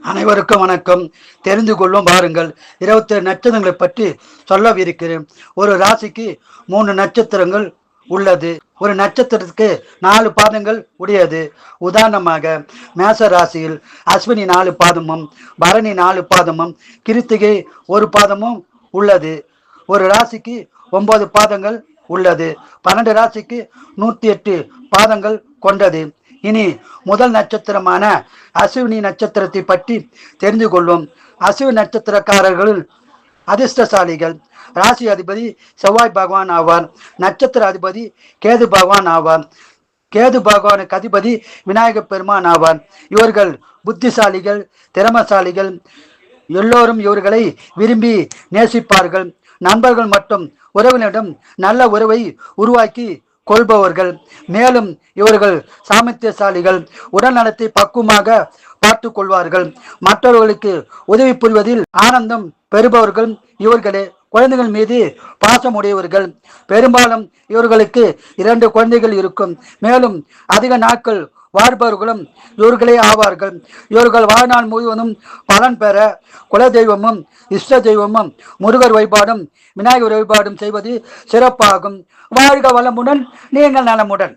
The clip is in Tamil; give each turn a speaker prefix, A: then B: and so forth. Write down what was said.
A: அனைவருக்கும் வணக்கம். தெரிந்து கொள்ளும் வாருங்கள். 27 நட்சத்திரங்களை பற்றி சொல்லவிருக்கிறேன். ஒரு ராசிக்கு 3 நட்சத்திரங்கள் உள்ளது. ஒரு நட்சத்திரத்துக்கு 4 பாதங்கள் உடையது. உதாரணமாக மேச ராசியில் அஸ்வினி 4 பாதமும் பரணி 4 பாதமும் கிருத்திகை 1 பாதமும் உள்ளது. ஒரு ராசிக்கு 9 பாதங்கள் உள்ளது. 12 ராசிக்கு 108 பாதங்கள் கொண்டது. இனி முதல் நட்சத்திரமான அஸ்வினி நட்சத்திரத்தை பற்றி தெரிந்து கொள்வோம். அஸ்வினி நட்சத்திரக்காரர்கள் அதிர்ஷ்டசாலிகள். ராசி அதிபதி செவ்வாய் பகவான் ஆவார். நட்சத்திர அதிபதி கேது பகவான் ஆவார். கேது பகவானுக்கு அதிபதி விநாயக பெருமான் ஆவார். இவர்கள் புத்திசாலிகள், திறமசாலிகள். எல்லோரும் இவர்களை விரும்பி நேசிப்பார்கள். நண்பர்கள் மற்றும் உறவினரிடம் நல்ல உறவை உருவாக்கி கொள்பவர்கள். மேலும் இவர்கள் சாமர்த்தியசாலிகள். உடல் நலத்தை பக்குவமாக பார்த்து கொள்வார்கள். மற்றவர்களுக்கு உதவி புரிவதில் ஆனந்தம் பெறுபவர்கள் இவர்களே. குழந்தைகள் மீது பாசமுடையவர்கள். பெரும்பாலும் இவர்களுக்கு 2 குழந்தைகள் இருக்கும். மேலும் அதிக நாட்கள் வாழ்பவர்களும் இவர்களே ஆவார்கள். இவர்கள் வாழ்நாள் முழுவதும் பலன் பெற குலதெய்வமும் இஷ்ட தெய்வமும் முருகர் வழிபாடும் விநாயகர் வழிபாடும் செய்வது சிறப்பாகும். வாழ்க வளமுடன், நீங்கள் நலமுடன்.